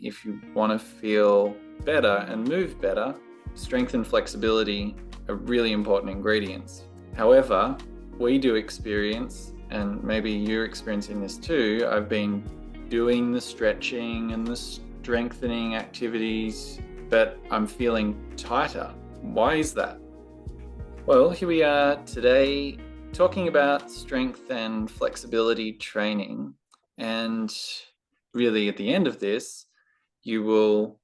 If you want to feel better and move better, strength and flexibility are really important ingredients. However, we do experience, and maybe you're experiencing this too, I've been doing the stretching and the strengthening activities, but I'm feeling tighter. Why is that? Well, here we are today talking about strength and flexibility training. And really at the end of this, you will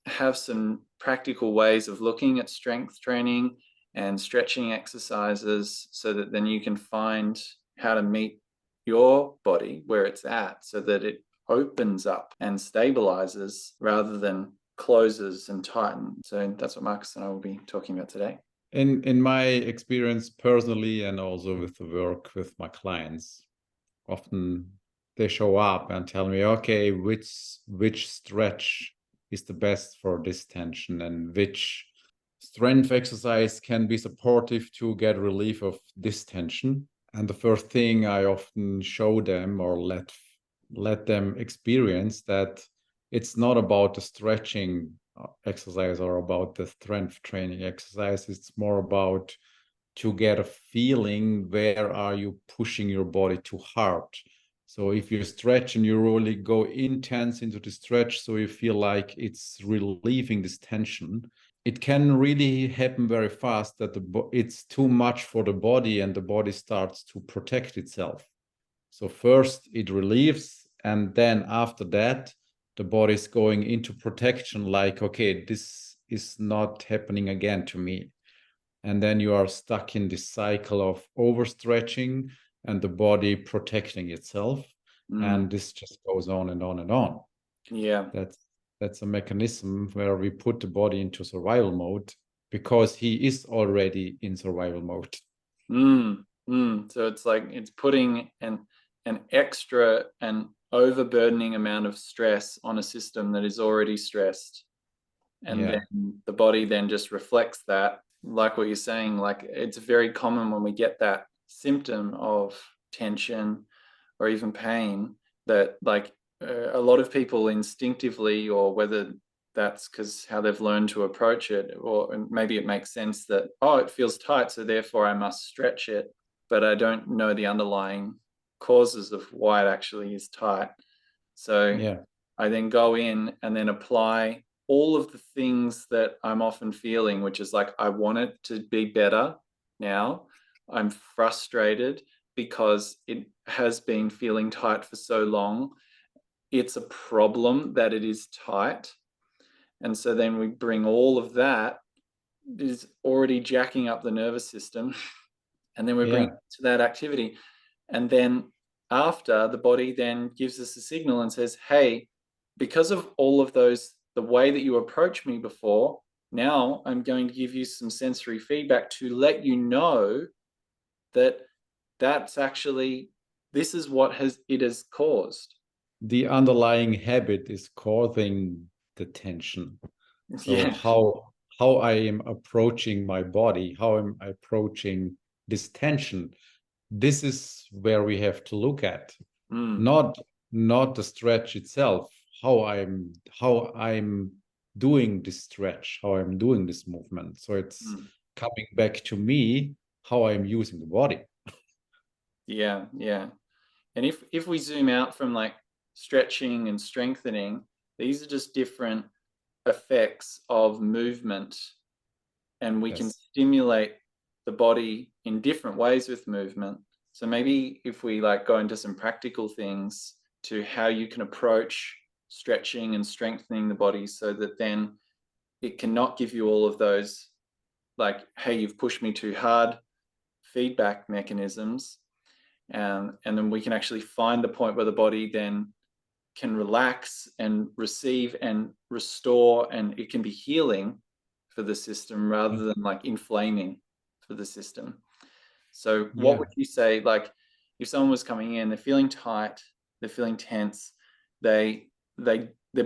have some practical ways of looking at strength training and stretching exercises so that then you can find how to meet your body where it's at so that it opens up and stabilizes rather than closes and tightens. So that's what Marcus and I will be talking about today. In my experience personally, and also with the work with my clients, often they show up and tell me, okay, which stretch is the best for this tension, and which strength exercise can be supportive to get relief of this tension. And the first thing I often show them or let them experience that it's not about the stretching exercise or about the strength training exercise. It's more about to get a feeling where are you pushing your body too hard. So if you stretch and you really go intense into the stretch, so you feel like it's relieving this tension, it can really happen very fast that it's too much for the body and the body starts to protect itself. So first it relieves, and then after that, the body is going into protection, like, okay, this is not happening again to me. And then you are stuck in this cycle of overstretching and the body protecting itself. And this just goes on and on and on. Yeah. That's a mechanism where we put the body into survival mode because he is already in survival mode. So it's like it's putting an extra and overburdening amount of stress on a system that is already stressed. And then the body then just reflects that, like what you're saying, like it's very common when we get that symptom of tension or even pain that like a lot of people instinctively, or whether that's because how they've learned to approach it, or maybe it makes sense that, oh, it feels tight, so therefore I must stretch it, but I don't know the underlying causes of why it actually is tight. So I then go in and then apply all of the things that I'm often feeling, which is like, I want it to be better now. I'm frustrated because it has been feeling tight for so long. It's a problem that it is tight. And so then we bring all of that is already jacking up the nervous system. And then we bring it to that activity. And then after, the body then gives us a signal and says, hey, because of all of those, the way that you approached me before, now I'm going to give you some sensory feedback to let you know that that's actually, this is what it has caused. The underlying habit is causing the tension. So how I am approaching my body, how I'm approaching this tension, this is where we have to look at. Not the stretch itself, how I'm doing this stretch, how I'm doing this movement. So it's coming back to me, how I'm using the body. Yeah. And if we zoom out from like stretching and strengthening, these are just different effects of movement, and we can stimulate the body in different ways with movement. So maybe if we like go into some practical things to how you can approach stretching and strengthening the body so that then it cannot give you all of those like, hey, you've pushed me too hard feedback mechanisms. And then we can actually find the point where the body then can relax and receive and restore, and it can be healing for the system rather than like inflaming for the system. So what would you say, like if someone was coming in, they're feeling tight, they're feeling tense, their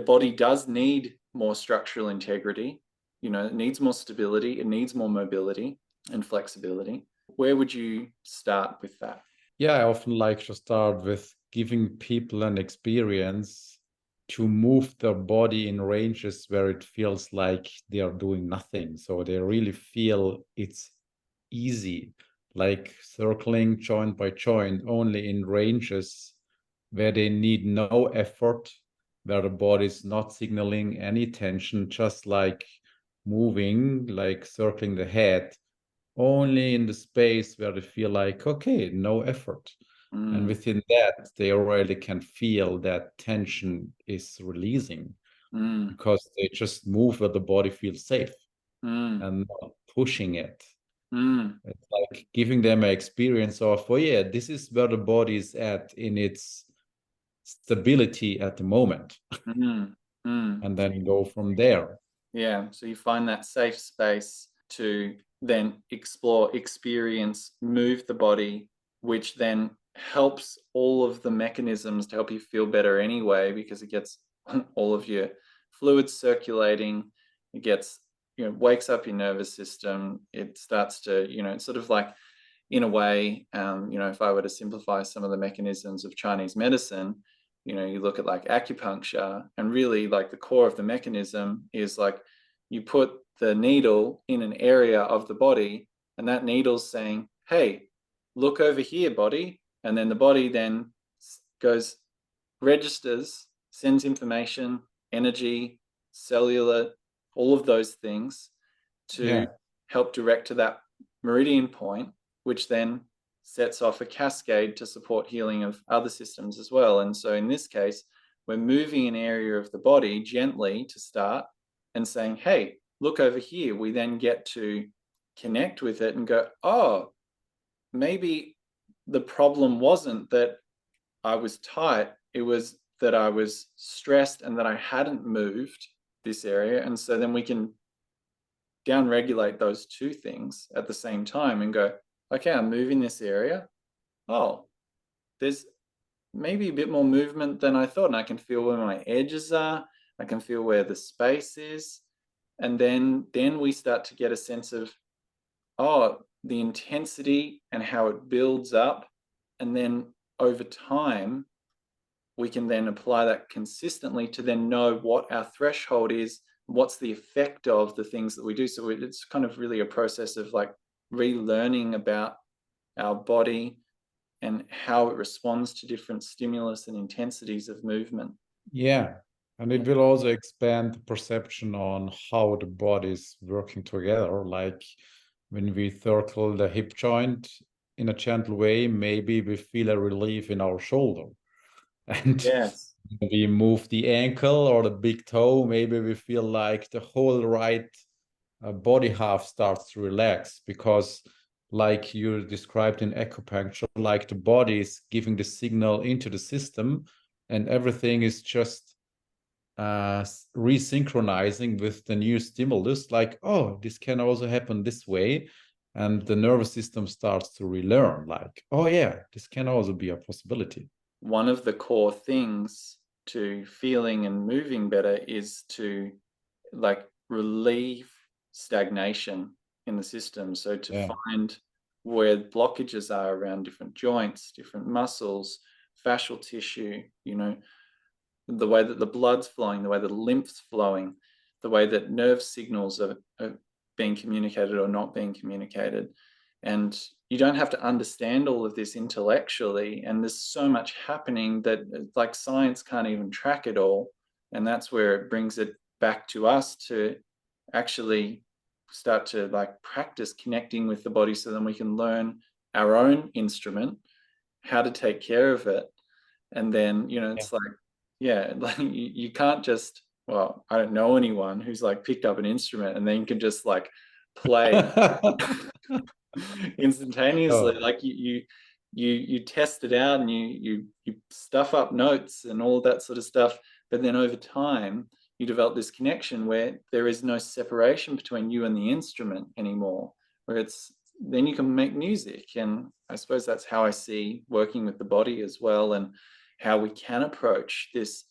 body does need more structural integrity, it needs more stability, it needs more mobility and flexibility. Where would you start with that? I often like to start with giving people an experience to move their body in ranges where it feels like they are doing nothing. So they really feel it's easy, like circling joint by joint, only in ranges where they need no effort, where the body is not signaling any tension, just like moving, like circling the head, only in the space where they feel like, okay, no effort. And within that, they already can feel that tension is releasing because they just move where the body feels safe and not pushing it. It's like giving them an experience of, oh yeah, this is where the body is at in its stability at the moment. And then go from there. Yeah, so you find that safe space to then explore, experience, move the body, which then helps all of the mechanisms to help you feel better anyway, because it gets all of your fluids circulating, it gets, wakes up your nervous system, it starts to, it's sort of like, in a way, if I were to simplify some of the mechanisms of Chinese medicine, you look at like acupuncture, and really like the core of the mechanism is like you put the needle in an area of the body, and that needle's saying, hey, look over here, body. And then the body then goes, registers, sends information, energy, cellular, all of those things to help direct to that meridian point, which then sets off a cascade to support healing of other systems as well. And so in this case, we're moving an area of the body gently to start and saying, hey, look over here. We then get to connect with it and go, oh, maybe the problem wasn't that I was tight. It was that I was stressed and that I hadn't moved this area. And so then we can down-regulate those two things at the same time and go, okay, I'm moving this area. Oh, there's maybe a bit more movement than I thought. And I can feel where my edges are. I can feel where the space is. And then we start to get a sense of, oh, the intensity and how it builds up. And then over time, we can then apply that consistently to then know what our threshold is, what's the effect of the things that we do. So it's kind of really a process of like relearning about our body and how it responds to different stimulus and intensities of movement. Yeah. And it will also expand the perception on how the body is working together. Like when we circle the hip joint in a gentle way, maybe we feel a relief in our shoulder. And yes, we move the ankle or the big toe, maybe we feel like the whole right body half starts to relax, because like you described in acupuncture, like the body is giving the signal into the system and everything is just resynchronizing with the new stimulus, like, oh, this can also happen this way. And the nervous system starts to relearn, like, oh yeah, this can also be a possibility. one of the core things to feeling and moving better is to like relieve stagnation in the system. So to find where blockages are around different joints, different muscles, fascial tissue, the way that the blood's flowing, the way that the lymph's flowing, the way that nerve signals are being communicated or not being communicated. And you don't have to understand all of this intellectually. And there's so much happening that like science can't even track it all. And that's where it brings it back to us to actually start to like practice connecting with the body, so then we can learn our own instrument, how to take care of it. And then, it's like, like you can't just, well, I don't know anyone who's like picked up an instrument and then can just like play instantaneously. Like you test it out and you stuff up notes and all of that sort of stuff, but then over time you develop this connection where there is no separation between you and the instrument anymore, where then you can make music. And I suppose that's how I see working with the body as well, and how we can approach this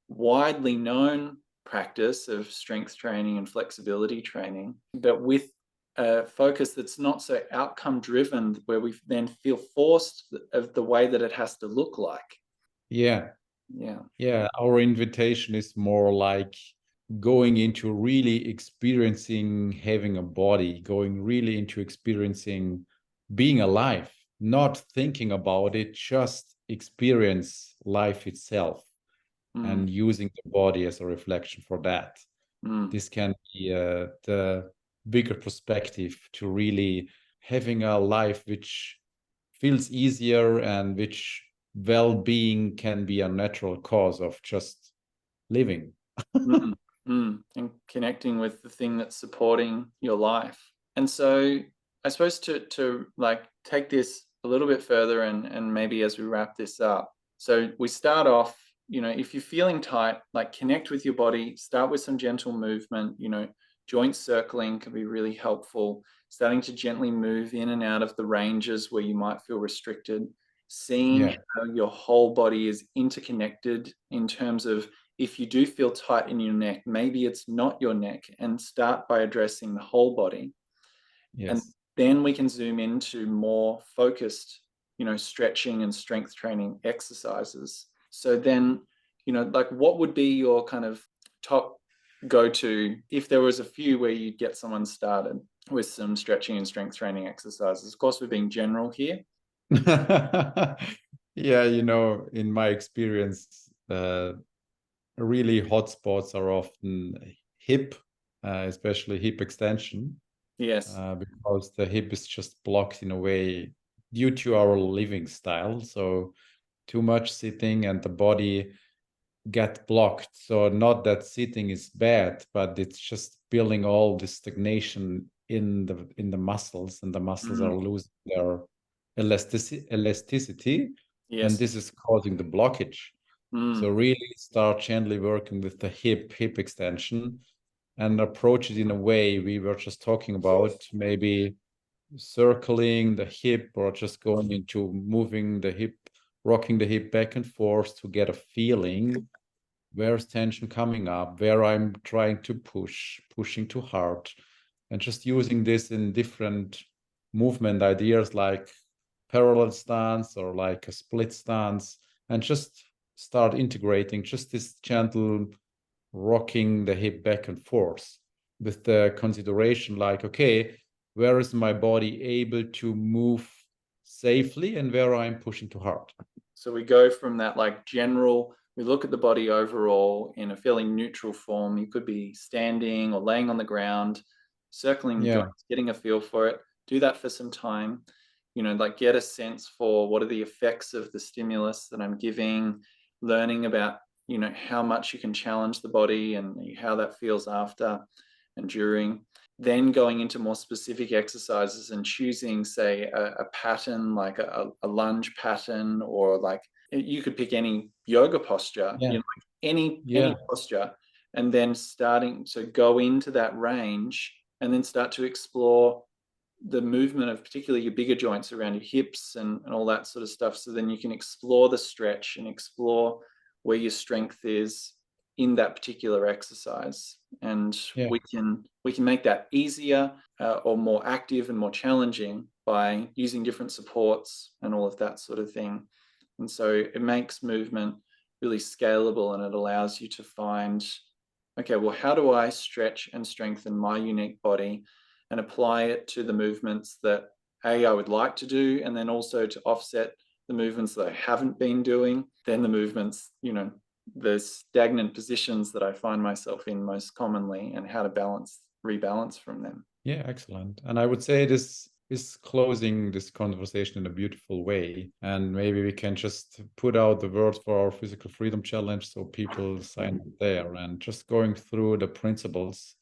widely known practice of strength training and flexibility training, but with a focus that's not so outcome driven, where we then feel forced of the way that it has to look like. Yeah. Yeah, our invitation is more like going into really experiencing having a body, going really into experiencing being alive, not thinking about it, just experience life itself and using the body as a reflection for that. This can be the bigger perspective to really having a life which feels easier and which well-being can be a natural cause of just living. And connecting with the thing that's supporting your life. And so I suppose to like take this a little bit further and maybe as we wrap this up. So we start off, if you're feeling tight, like connect with your body, start with some gentle movement, joint circling can be really helpful. Starting to gently move in and out of the ranges where you might feel restricted, seeing how your whole body is interconnected in terms of if you do feel tight in your neck, maybe it's not your neck, and start by addressing the whole body. And then we can zoom into more focused, stretching and strength training exercises. So then, like what would be your kind of top go-to if there was a few where you'd get someone started with some stretching and strength training exercises? Of course, we're being general here. Yeah, in my experience, really hotspots are often hip, especially hip extension. Yes. Because the hip is just blocked in a way due to our living style. So too much sitting and the body get blocked. So not that sitting is bad, but it's just building all this stagnation in the muscles, and the muscles are losing their elasticity, and this is causing the blockage. So really start gently working with the hip extension and approach it in a way we were just talking about, maybe circling the hip or just going into moving the hip, rocking the hip back and forth to get a feeling where's tension coming up, where I'm trying to pushing too hard, and just using this in different movement ideas like parallel stance or like a split stance, and just start integrating just this gentle rocking the hip back and forth with the consideration like, okay, where is my body able to move safely and where I'm pushing too hard? So we go from that like general, we look at the body overall in a fairly neutral form. You could be standing or laying on the ground, circling joints, getting a feel for it. Do that for some time, like get a sense for what are the effects of the stimulus that I'm giving, learning about, how much you can challenge the body and how that feels after and during. Then going into more specific exercises and choosing, say, a pattern like a lunge pattern, or like you could pick any yoga posture, any posture, and then starting to go into that range and then start to explore the movement of particularly your bigger joints around your hips and all that sort of stuff. So then you can explore the stretch and explore where your strength is in that particular exercise, and we can make that easier or more active and more challenging by using different supports and all of that sort of thing. And so it makes movement really scalable, and it allows you to find, okay, well, how do I stretch and strengthen my unique body and apply it to the movements that I would like to do, and then also to offset the movements that I haven't been doing, then the movements, the stagnant positions that I find myself in most commonly, and how to rebalance from them. Yeah, excellent. And I would say this is closing this conversation in a beautiful way. And maybe we can just put out the words for our Physical Freedom Challenge so people sign up there, and just going through the principles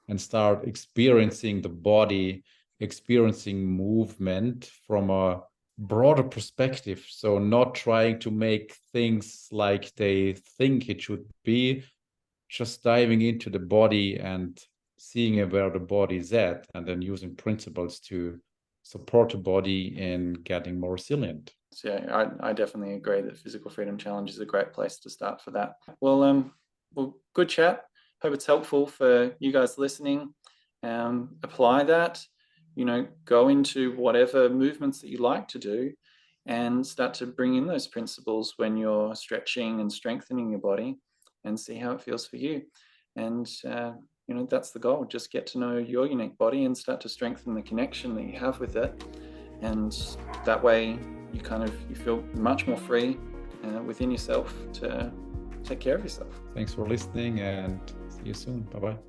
and start experiencing the body, experiencing movement from a broader perspective. So not trying to make things like they think it should be, just diving into the body and seeing where the body is at, and then using principles to support the body in getting more resilient. So yeah, I definitely agree that Physical Freedom Challenge is a great place to start for that. Well, good chat. Hope it's helpful for you guys listening. Apply that, go into whatever movements that you like to do, and start to bring in those principles when you're stretching and strengthening your body, and see how it feels for you. And that's the goal. Just get to know your unique body and start to strengthen the connection that you have with it. And that way you feel much more free within yourself to take care of yourself. Thanks for listening, and see you soon. Bye-bye.